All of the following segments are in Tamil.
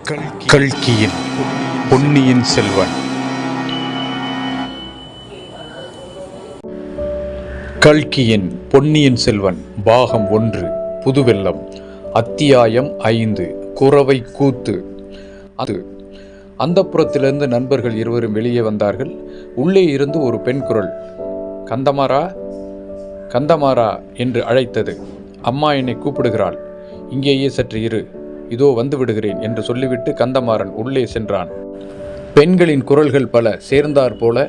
கல்கியின் பொன்னியின் செல்வன். கல்கியின் பொன்னியின் செல்வன் பாகம் 1 புதுவெல்லம். அத்தியாயம் 5 குரவை கூத்து. அது அந்தப்புறத்திலிருந்து நண்பர்கள் இருவரும் வெளியே வந்தார்கள். உள்ளே இருந்து ஒரு பெண் குரல், கந்தமாரா கந்தமாரா என்று அழைத்தது. அம்மா என்னை கூப்பிடுகிறாள், இங்கேயே சற்று இரு, இதோ வந்து விடுகிறேன் என்று சொல்லிவிட்டு கந்தமாறன் உள்ளே சென்றான். பெண்களின் குரல்கள் பல சேர்ந்தார் போல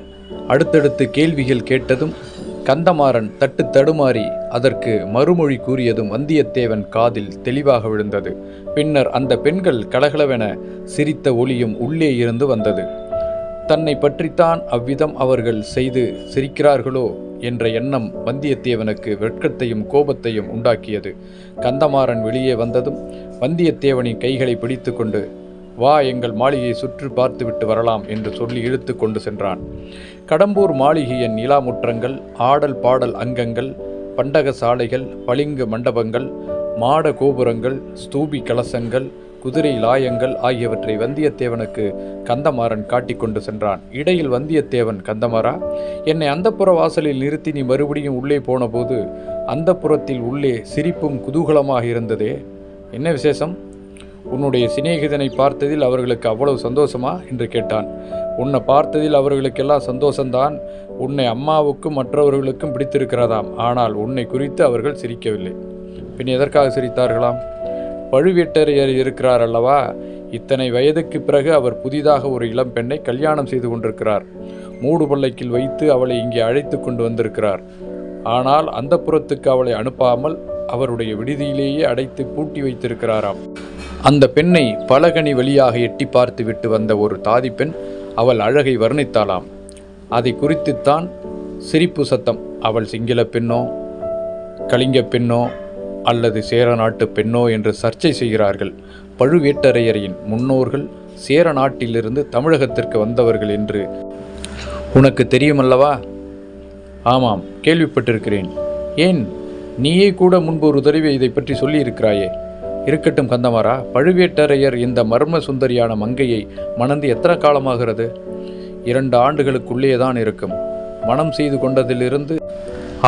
அடுத்தடுத்து கேள்விகள் கேட்டதும் கந்தமாறன் தட்டு தடுமாறி அதற்கு மறுமொழி கூறியதும் வந்தியத்தேவன் காதில் தெளிவாக விழுந்தது. பின்னர் அந்த பெண்கள் கலகலவென சிரித்த ஒலியும் உள்ளே இருந்து வந்தது. தன்னை பற்றித்தான் அவ்விதம் அவர்கள் செய்து சிரிக்கிறார்களோ என்ற எண்ணம் வந்தியத்தேவனுக்கு வெட்கத்தையும் கோபத்தையும் உண்டாக்கியது. கந்தமாறன் வெளியே வந்ததும் வந்தியத்தேவனின் கைகளை பிடித்து கொண்டு, வா, எங்கள் மாளிகையை சுற்றி பார்த்துவிட்டு வரலாம் என்று சொல்லி இழுத்து கொண்டு சென்றான். கடம்பூர் மாளிகையின் நிலாமுற்றங்கள், ஆடல் பாடல் அங்கங்கள், பண்டக சாலைகள், பளிங்கு மண்டபங்கள், மாட கோபுரங்கள், ஸ்தூபி கலசங்கள், குதிரை லாயங்கள் ஆகியவற்றை வந்தியத்தேவனுக்கு கந்தமாறன் காட்டிக்கொண்டு சென்றான். இடையில் வந்தியத்தேவன், கந்தமாறா, என்னை அந்தப்புற வாசலில் நிறுத்தி நீ மறுபடியும் உள்ளே போனபோது அந்தப்புறத்தில் உள்ளே சிரிப்பும் குதூகலமாக இருந்ததே, என்ன விசேஷம்? உன்னுடைய சிநேகிதனை பார்த்ததில் அவர்களுக்கு அவ்வளவு சந்தோஷமா என்று கேட்டான். உன்னை பார்த்ததில் அவர்களுக்கெல்லாம் சந்தோஷம்தான். உன்னை அம்மாவுக்கும் மற்றவர்களுக்கும் பிடித்திருக்கிறதாம். ஆனால் உன்னை குறித்து அவர்கள் சிரிக்கவில்லை. பின் எதற்காக சிரித்தார்களாம்? பழுவேட்டரையர் இருக்கிறார் அல்லவா, இத்தனை வயதுக்கு பிறகு அவர் புதிதாக ஒரு இளம் பெண்ணை கல்யாணம் செய்து கொண்டிருக்கிறார். மூடு பல்லக்கில் வைத்து அவளை இங்கே அழைத்து கொண்டு வந்திருக்கிறார். ஆனால் அந்த புறத்துக்கு அவளை அனுப்பாமல் அவருடைய விடுதியிலேயே அடைத்து பூட்டி வைத்திருக்கிறாராம். அந்த பெண்ணை பலகனி வழியாக எட்டி பார்த்து விட்டு வந்த ஒரு தாதி பெண் அவள் அழகை வர்ணித்தாளாம். அதை குறித்துத்தான் சிரிப்பு சத்தம். அவள் சிங்கள பெண்ணோ, கலிங்க பெண்ணோ அல்லது சேர நாட்டு பெண்ணோ என்று சர்ச்சை செய்கிறார்கள். பழுவேட்டரையரின் முன்னோர்கள் சேர நாட்டிலிருந்து தமிழகத்திற்கு வந்தவர்கள் என்று உனக்கு தெரியுமல்லவா? ஆமாம், கேள்விப்பட்டிருக்கிறேன். ஏன், நீயே கூட முன்பு ஒரு தடவை இதை பற்றி சொல்லியிருக்கிறாயே. இருக்கட்டும் கந்தமாறா, பழுவேட்டரையர் இந்த மர்ம சுந்தரியான மங்கையை மணந்து எத்தனை காலமாகிறது? 2 ஆண்டுகளுக்குள்ளே தான் இருக்கும். மனம் செய்து கொண்டதிலிருந்து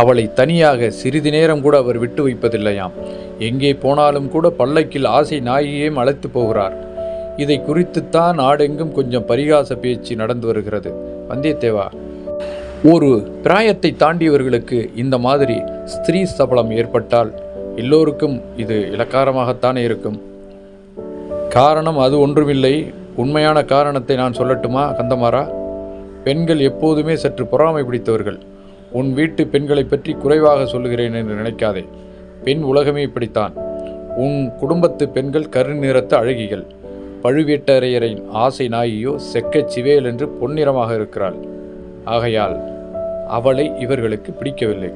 அவளை தனியாக சிறிது நேரம் கூட அவர் விட்டு வைப்பதில்லையாம். எங்கே போனாலும் கூட பல்லக்கில் ஆசை நாயகியையும் அழைத்து போகிறார். இதை குறித்துத்தான் நாடெங்கும் கொஞ்சம் பரிகாச பேச்சு நடந்து வருகிறது. வந்தியத்தேவா, ஒரு பிராயத்தை தாண்டியவர்களுக்கு இந்த மாதிரி ஸ்திரீ சபலம் ஏற்பட்டால் எல்லோருக்கும் இது இலக்காரமாகத்தானே இருக்கும். காரணம் அது ஒன்றுமில்லை. உண்மையான காரணத்தை நான் சொல்லட்டுமா கந்தமாறா? பெண்கள் எப்போதுமே சற்று பொறாமை பிடித்தவர்கள். உன் வீட்டு பெண்களை பற்றி குறைவாக சொல்லுகிறேன் என்று நினைக்காதே. பெண் உலகமே இப்படித்தான். உன் குடும்பத்து பெண்கள் கருநிறத்து அழகிகள். பழுவேட்டரையரின் ஆசை நாயியோ செக்கச் சிவேல் என்று பொன்னிறமாக இருக்கிறாள். ஆகையால் அவளை இவர்களுக்கு பிடிக்கவில்லை.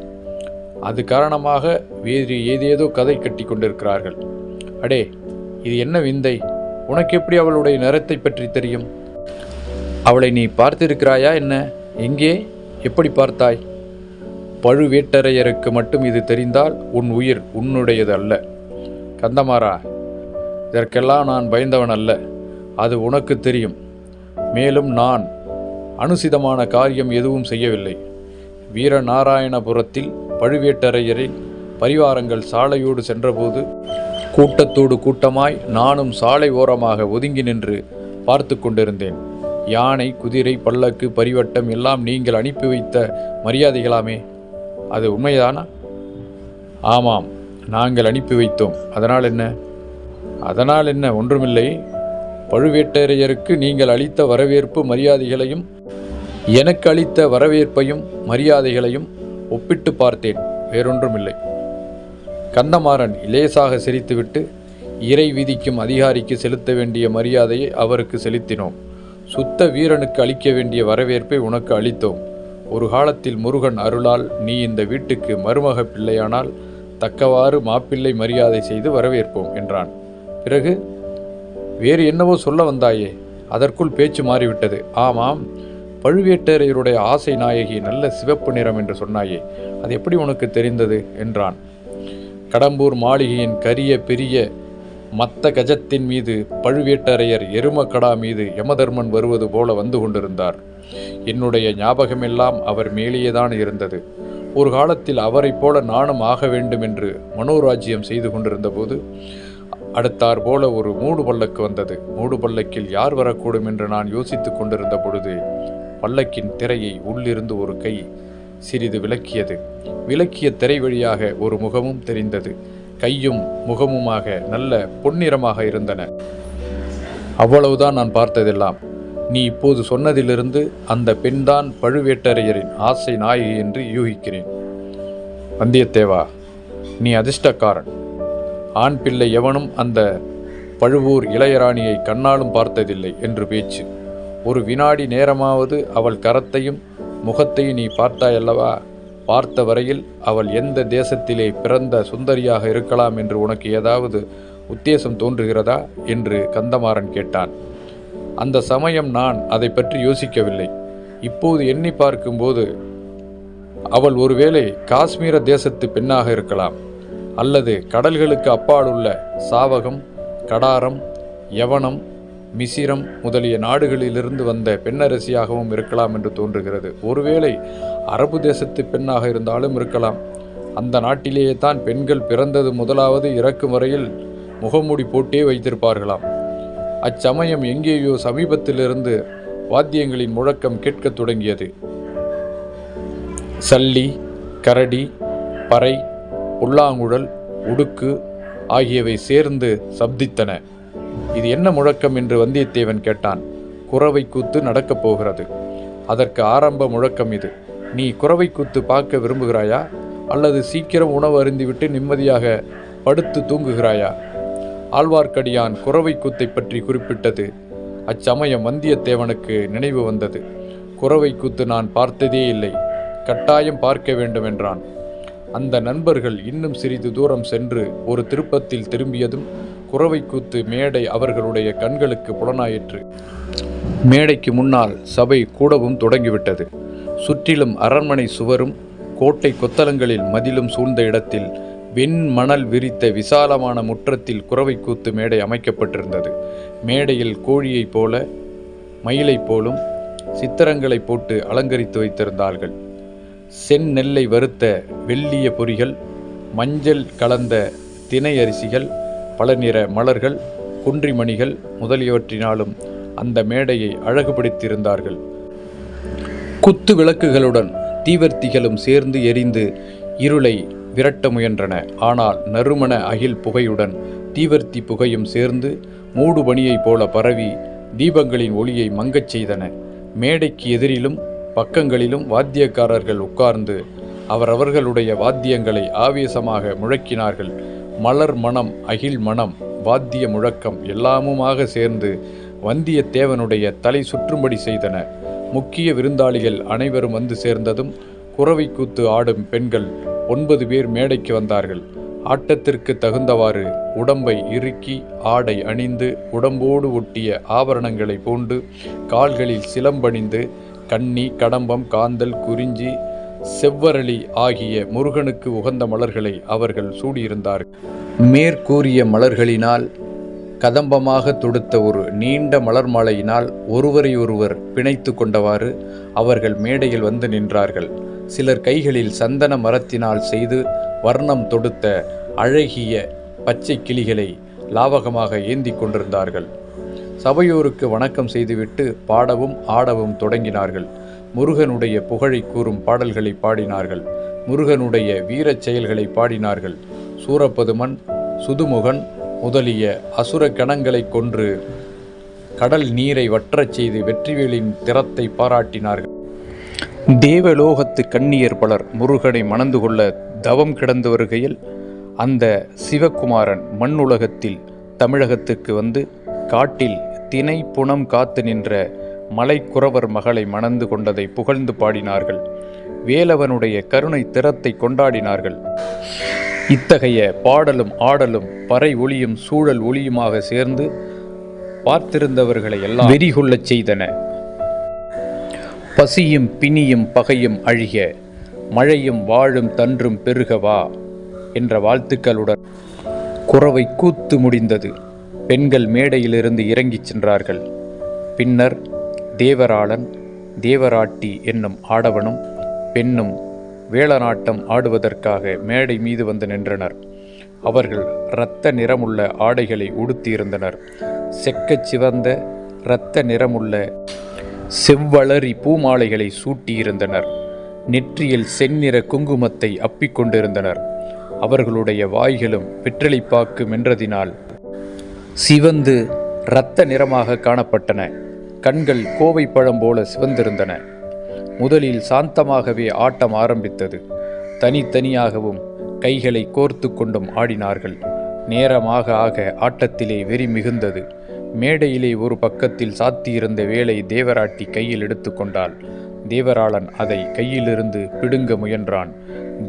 அது காரணமாக வேறு ஏதேதோ கதை கட்டி கொண்டிருக்கிறார்கள். அடே, இது என்ன விந்தை! உனக்கு எப்படி அவளுடைய நிறத்தை பற்றி தெரியும்? அவளை நீ பார்த்திருக்கிறாயா என்ன? எங்கே, எப்படி பார்த்தாய்? பழுவேட்டரையருக்கு மட்டும் இது தெரிந்தால் உன் உயிர் உன்னுடையது அல்ல. கந்தமாறா, இதற்கெல்லாம் நான் பயந்தவன் அல்ல, அது உனக்கு தெரியும். மேலும் நான் அனுசிதமான காரியம் எதுவும் செய்யவில்லை. வீரநாராயணபுரத்தில் பழுவேட்டரையரின் பரிவாரங்கள் சாலையோடு சென்றபோது கூட்டத்தோடு கூட்டமாய் நானும் சாலை ஓரமாக ஒதுங்கி நின்று பார்த்து கொண்டிருந்தேன். யானை, குதிரை, பல்லக்கு, பரிவட்டம் எல்லாம் நீங்கள் அனுப்பி வைத்த மரியாதைகளாமே. அது உண்மைதானா? ஆமாம், நாங்கள் அனுப்பி வைத்தோம். அதனால் என்ன? அதனால் என்ன, ஒன்றுமில்லை. பழுவேட்டரையருக்கு நீங்கள் அளித்த வரவேற்பு மரியாதைகளையும் எனக்கு அளித்த வரவேற்பையும் மரியாதைகளையும் ஒப்பிட்டு பார்த்தேன், வேறொன்றுமில்லை. கந்தமாறன் லேசாக சிரித்துவிட்டு, இறை விதிக்கும் அதிகாரிக்கு செலுத்த வேண்டிய மரியாதையை அவருக்கு செலுத்தினோம். சுத்த வீரனுக்கு அளிக்க வேண்டிய வரவேற்பை உனக்கு அளித்தோம். ஒரு காலத்தில் முருகன் அருளால் நீ இந்த வீட்டுக்கு மருமக பிள்ளையானால் தக்கவாறு மாப்பிள்ளை மரியாதை செய்து வரவேற்போம் என்றான். பிறகு வேறு என்னவோ சொல்ல வந்தாயே, அதற்குள் பேச்சு மாறிவிட்டது. ஆமாம், பழுவேட்டரையருடைய ஆசை நாயகி நல்ல சிவப்பு நிறம் என்று சொன்னாயே, அது எப்படி உனக்கு தெரிந்தது என்றான். கடம்பூர் மாளிகையின் கரிய பெரிய மத்த கஜத்தின் மீது பழுவேட்டரையர் எருமக்கடா மீது யமதர்மன் வருவது போல வந்து கொண்டிருந்தார். என்னுடைய ஞாபகமெல்லாம் அவர் மேலேதான் இருந்தது. ஒரு காலத்தில் அவரைப் போல நானும் ஆக வேண்டும் என்று மனோராஜ்யம் செய்து கொண்டிருந்த போது அடுத்தாற் போல ஒரு மூடு பல்லக்கு வந்தது. மூடு பல்லக்கில் யார் வரக்கூடும் என்று நான் யோசித்துக் கொண்டிருந்த பொழுது பல்லக்கின் திரையை உள்ளிருந்து ஒரு கை சிறிது விலக்கியது. விலக்கிய திரை வழியாக ஒரு முகமும் தெரிந்தது. கையும் முகமுமாக நல்ல பொன்னிறமாக இருந்தன. அவ்வளவுதான் நான் பார்த்ததெல்லாம். நீ இப்போது சொன்னதிலிருந்து அந்த பெண்தான் பழுவேட்டரையரின் ஆசை நாயகி என்று யூகிக்கிறேன். வந்தியத்தேவா, நீ அதிர்ஷ்டக்காரன். ஆண் பிள்ளை எவனும் அந்த பழுவூர் இளையராணியை கண்ணாலும் பார்த்ததில்லை என்று பேச்சு. ஒரு வினாடி நேரமாவது அவள் கரத்தையும் முகத்தையும் நீ பார்த்தாயல்லவா? பார்த்த வரையில் அவள் எந்த தேசத்திலே பிறந்த சுந்தரியாக இருக்கலாம் என்று உனக்கு ஏதாவது உத்தேசம் தோன்றுகிறதா என்று கந்தமாறன் கேட்டான். அந்த சமயம் நான் அதை பற்றி யோசிக்கவில்லை. இப்போது எண்ணி பார்க்கும்போது அவள் ஒருவேளை காஷ்மீர தேசத்து பெண்ணாக இருக்கலாம், அல்லது கடல்களுக்கு அப்பால் உள்ள சாவகம், கடாரம், யவனம், மிசிரம் முதலிய நாடுகளிலிருந்து வந்த பெண்ணரசியாகவும் இருக்கலாம் என்று தோன்றுகிறது. ஒருவேளை அரபு தேசத்து பெண்ணாக இருந்தாலும் இருக்கலாம். அந்த நாட்டிலேயே தான் பெண்கள் பிறந்தது முதலாவது இறக்கும் வரையில் முகமூடி போட்டே வைத்திருப்பார்களாம். அச்சமயம் எங்கேயோ சமீபத்திலிருந்து வாத்தியங்களின் முழக்கம் கேட்கத் தொடங்கியது. சல்லி, கரடி, பறை, புல்லாங்குழல், உடுக்கு ஆகியவை சேர்ந்து சப்தித்தன. இது என்ன முழக்கம் என்று வந்தியத்தேவன் கேட்டான். குரவை கூத்து நடக்கப் போகிறது. அதற்கு ஆரம்ப முழக்கம் இது. நீ குரவை கூத்து பார்க்க விரும்புகிறாயா, அல்லது சீக்கிரம் உணவு அருந்திவிட்டு நிம்மதியாக படுத்து தூங்குகிறாயா? ஆழ்வார்க்கடியான் குரவை கூத்தை பற்றி குறிப்பிட்டது அச்சமயம் வந்தியத்தேவனுக்கு நினைவு வந்தது. குரவை கூத்து நான் பார்த்ததே இல்லை, கட்டாயம் பார்க்க வேண்டும் என்றான். அந்த நண்பர்கள் இன்னும் சிறிது தூரம் சென்று ஒரு திருப்பத்தில் திரும்பியதும் குரவை கூத்து மேடை அவர்களுடைய கண்களுக்கு புலனாயிற்று. மேடைக்கு முன்னால் சபை கூடவும் தொடங்கிவிட்டது. சுற்றிலும் அரண்மனை சுவரும் கோட்டை கொத்தளங்களில் மதிலும் சூழ்ந்த இடத்தில் வெண்மணல் விரித்த விசாலமான முற்றத்தில் குரவை கூத்து மேடை அமைக்கப்பட்டிருந்தது. மேடையில் கோழியைப் போல மயிலைப் போலும் சித்திரங்களை போட்டு அலங்கரித்து வைத்திருந்தார்கள். செந்நெல்லை வறுத்த வெள்ளிய பொரிகள், மஞ்சள் கலந்த தினை அரிசிகள், பல நிற மலர்கள், குன்றிமணிகள் முதலியவற்றினாலும் அந்த மேடையை அழகுபடுத்தியிருந்தார்கள். குத்து விளக்குகளுடன் தீவர்த்திகளும் சேர்ந்து எரிந்து இருளை விரட்ட முயன்றன. ஆனால் நறுமண அகில் புகையுடன் தீவர்த்தி புகையும் சேர்ந்து மூடுபனியைப் போல பரவி தீபங்களின் ஒளியை மங்கச் செய்தன. மேடைக்கு எதிரிலும் பக்கங்களிலும் வாத்தியக்காரர்கள் உட்கார்ந்து அவரவர்களுடைய வாத்தியங்களை ஆவேசமாக முழக்கினார்கள். மலர் மணம், அகில் மணம், வாத்திய முழக்கம் எல்லாமுமாக சேர்ந்து வந்தியத்தேவனுடைய தலை சுற்றும்படி செய்தன. முக்கிய விருந்தாளிகள் அனைவரும் வந்து சேர்ந்ததும் குரவை கூத்து ஆடும் பெண்கள் 9 பேர் மேடைக்கு வந்தார்கள். ஆட்டத்திற்கு தகுந்தவாறு உடம்பை இறுக்கி ஆடை அணிந்து உடம்போடு ஒட்டிய ஆபரணங்களை பூண்டு கால்களில் சிலம்பணிந்து கன்னி, கடம்பம், காந்தல், குறிஞ்சி, செவ்வரளி ஆகிய முருகனுக்கு உகந்த மலர்களை அவர்கள் சூடியிருந்தார்கள். மேற்கூறிய மலர்களினால் கதம்பமாக தொடுத்த ஒரு நீண்ட மலர் மாலையினால் ஒருவரை ஒருவர் பிணைத்து கொண்டவாறு அவர்கள் மேடையில் வந்து நின்றார்கள். சிலர் கைகளில் சந்தன மரத்தினால் செய்து வர்ணம் தொடுத்த அழகிய பச்சை கிளிகளை லாவகமாக ஏந்தி கொண்டிருந்தார்கள். சபையோருக்கு வணக்கம் செய்துவிட்டு பாடவும் ஆடவும் தொடங்கினார்கள். முருகனுடைய புகழை கூறும் பாடல்களை பாடினார்கள். முருகனுடைய வீரச் செயல்களை பாடினார்கள். சூரபதுமன், சுதுமுகன் முதலிய அசுர கணங்களை கொன்று கடல் நீரை வற்றச் செய்து வெற்றிவேலின் திறத்தை பாராட்டினார்கள். தேவலோகத்து கன்னியர் பலர் முருகனை மணந்து கொள்ள தவம் கிடந்து வருகையில் அந்த சிவகுமாரன் மண்ணுலகத்தில் தமிழகத்துக்கு வந்து காட்டில் தினை புனம் காத்து நின்ற மலைக்குறவர் மகளை மணந்து கொண்டதை புகழ்ந்து பாடினார்கள். வேலவனுடைய கருணை திறத்தை கொண்டாடினார்கள். இத்தகைய பாடலும் ஆடலும் பறை ஒளியும் சூழல் ஒளியுமாக சேர்ந்து பார்த்திருந்தவர்களை எல்லாம் வெறிகொள்ளச் செய்தன. பசியும் பிணியும் பகையும் அழிக, மழையும் வாழும் தன்றும் பெருகவா என்ற வாழ்த்துக்களுடன் குரவை கூத்து முடிந்தது. பெண்கள் மேடையிலிருந்து இறங்கிச் சென்றார்கள். பின்னர் தேவராளன், தேவராட்டி என்னும் ஆடவனும் பெண்ணும் வேளநாட்டம் ஆடுவதற்காக மேடை மீது வந்து நின்றனர். அவர்கள் இரத்த நிறமுள்ள ஆடைகளை உடுத்தியிருந்தனர். செக்கச் சிவந்த இரத்த நிறமுள்ள செவ்வளரி பூமாலைகளை சூட்டியிருந்தனர். நெற்றியில் செந்நிற குங்குமத்தை அப்பிக்கொண்டிருந்தனர். அவர்களுடைய வாய்களும் வெற்றிலைப்பாக்கு மென்றதினால் சிவந்து இரத்த நிறமாக காணப்பட்டன. கண்கள் கோவை பழம் போல சிவந்திருந்தன. முதலில் சாந்தமாகவே ஆட்டம் ஆரம்பித்தது. தனித்தனியாகவும் கைகளை கோர்த்து கொண்டும் ஆடினார்கள். நேரமாக ஆக ஆட்டத்திலே வெறி மிகுந்தது. மேடையிலே ஒரு பக்கத்தில் சாத்தியிருந்த வேலை தேவராட்டி கையில் எடுத்து கொண்டாள். தேவராளன் அதை கையிலிருந்து பிடுங்க முயன்றான்.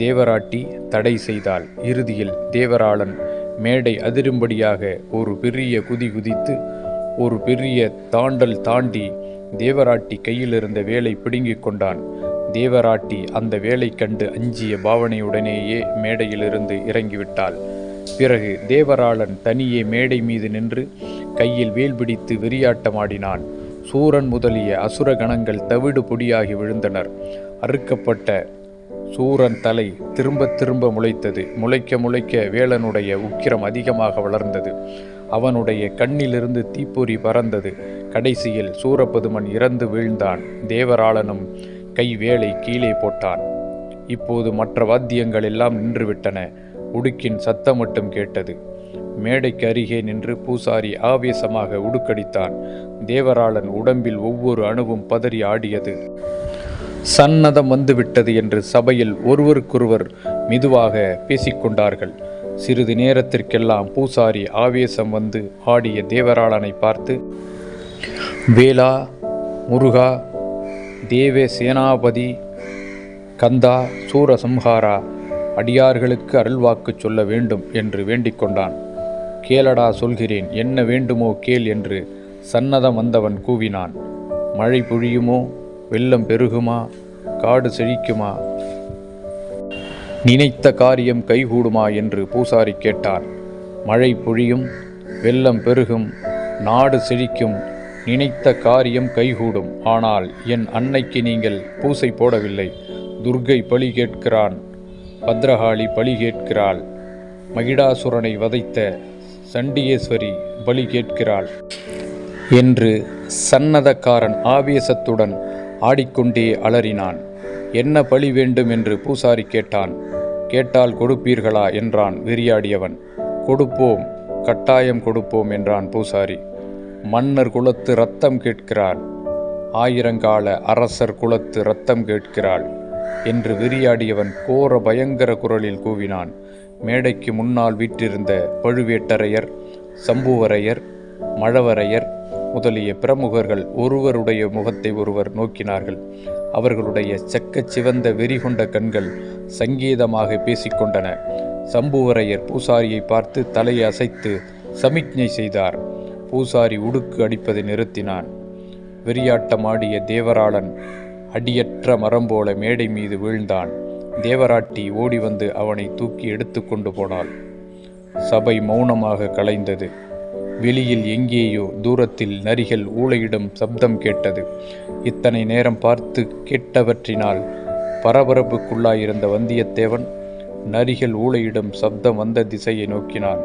தேவராட்டி தடை செய்தாள். இறுதியில் தேவராளன் மேடை அதிரும்படியாக ஒரு பெரிய குதி குதித்து ஒரு பெரிய தாண்டல் தாண்டி தேவராட்டி கையிலிருந்த வேலை பிடுங்கிக் கொண்டான். தேவராட்டி அந்த வேலை கண்டு அஞ்சிய பாவனையுடனேயே மேடையிலிருந்து இறங்கிவிட்டாள். பிறகு தேவராளன் தனியே மேடை மீது நின்று கையில் வேல் பிடித்து வெறியாட்டமாடினான். சூரன் முதலிய அசுர கணங்கள் தவிடு பொடியாகி விழுந்தனர். அறுக்கப்பட்ட சூரன் தலை திரும்ப திரும்ப முளைத்தது. முளைக்க முளைக்க வேலனுடைய உக்கிரம் அதிகமாக வளர்ந்தது. அவனுடைய கண்ணிலிருந்து தீப்பொறி பறந்தது. கடைசியில் சூரபதுமன் இறந்து வீழ்ந்தான். தேவராளனும் கை வேலை கீழே போட்டான். இப்போது மற்ற வாத்தியங்கள் எல்லாம் நின்றுவிட்டன. உடுக்கின் சத்தம் மட்டும் கேட்டது. மேடைக்கு அருகே நின்று பூசாரி ஆவேசமாக உடுக்கடித்தான். தேவராளன் உடம்பில் ஒவ்வொரு அணுவும் பதறி ஆடியது. சன்னதம் வந்துவிட்டது என்று சபையில் ஒருவருக்கொருவர் மெதுவாக பேசிக்கொண்டார்கள். சிறிது நேரத்திற்கெல்லாம் பூசாரி ஆவேசம் வந்து ஆடிய தேவராளனை பார்த்து, வேலா, முருகா, தேவ சேனாபதி, கந்தா, சூரசம்ஹாரா, அடியார்களுக்கு அருள்வாக்கு சொல்ல வேண்டும் என்று வேண்டிக் கொண்டான். கேளடா சொல்கிறேன், என்ன வேண்டுமோ கேள் என்று சன்னதம் வந்தவன் கூவினான். மழை பொழியுமோ, வெள்ளம் பெருகுமா, காடு செழிக்குமா, நினைத்த காரியம் கைகூடுமா என்று பூசாரி கேட்டான். மழை பொழியும், வெள்ளம் பெருகும், நாடு செழிக்கும், நினைத்த காரியம் கைகூடும். ஆனால் என் அன்னைக்கு நீங்கள் பூசை போடவில்லை. துர்க்கை பலி கேட்கிறான், பத்ரகாளி பலி கேட்கிறாள், மகிடாசுரனை வதைத்த சண்டிகேஸ்வரி பலி கேட்கிறாள் என்று சன்னதக்காரன் ஆவேசத்துடன் ஆடிக்கொண்டே அலறினான். என்ன பலி வேண்டும் என்று பூசாரி கேட்டான். கேட்டால் கொடுப்பீர்களா என்றான் வெறியாடியவன். கொடுப்போம், கட்டாயம் கொடுப்போம் என்றான் பூசாரி. மன்னர் குலத்து இரத்தம் கேட்கிறாள், ஆயிரங்கால அரசர் குலத்து இரத்தம் கேட்கிறாள் என்று வெறியாடியவன் கோர பயங்கர குரலில் கூவினான். மேடைக்கு முன்னால் வீற்றிருந்த பழுவேட்டரையர், சம்புவரையர், மழவரையர் முதலிய பிரமுகர்கள் ஒருவருடைய முகத்தை ஒருவர் நோக்கினார்கள். அவர்களுடைய செக்கச் சிவந்த வெறிகொண்ட கண்கள் சங்கீதமாக பேசிக்கொண்டன. சம்புவரையர் பூசாரியை பார்த்து தலையை அசைத்து சமிக்ஞை செய்தார். பூசாரி உடுக்கு அடிப்பதை நிறுத்தினான். வெறியாட்டமாடிய தேவராளன் அடியற்ற மரம் போல மேடை மீது வீழ்ந்தான். தேவராட்டி ஓடி வந்து அவனை தூக்கி எடுத்து கொண்டு போனாள். சபை மௌனமாக கலைந்தது. வெளியில் எங்கேயோ தூரத்தில் நரிகள் ஊளையிடும் சப்தம் கேட்டது. இத்தனை நேரம் பார்த்து கேட்டவற்றினால் பரபரப்புக்குள்ளாயிருந்த வந்தியத்தேவன் நரிகள் ஊளையிடும் சப்தம் வந்த திசையை நோக்கினான்.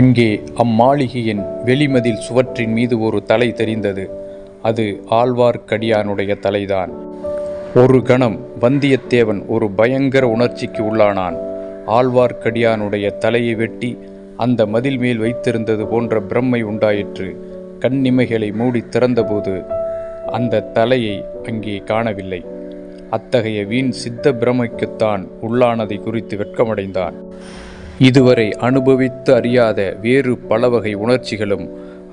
அங்கே அம்மாளிகையின் வெளிமதில் சுவற்றின் மீது ஒரு தலை தெரிந்தது. அது ஆழ்வார்க்கடியானுடைய தலைதான். ஒரு கணம் வந்தியத்தேவன் ஒரு பயங்கர உணர்ச்சிக்கு உள்ளானான். ஆழ்வார்க்கடியானுடைய தலையை வெட்டி அந்த மதில் மேல் வைத்திருந்தது போன்ற பிரம்மை உண்டாயிற்று. கண்ணிமைகளை மூடி திறந்தபோது அந்த தலையை அங்கே காணவில்லை. அத்தகைய வீண் சித்த பிரமைக்குத்தான் உள்ளானதை குறித்து வெட்கமடைந்தான். இதுவரை அனுபவித்து அறியாத வேறு பல வகை உணர்ச்சிகளும்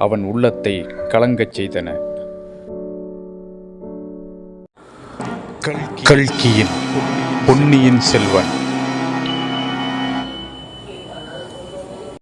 அவன் உள்ளத்தை கலங்கச் செய்தன. கல்கியின் பொன்னியின் செல்வன்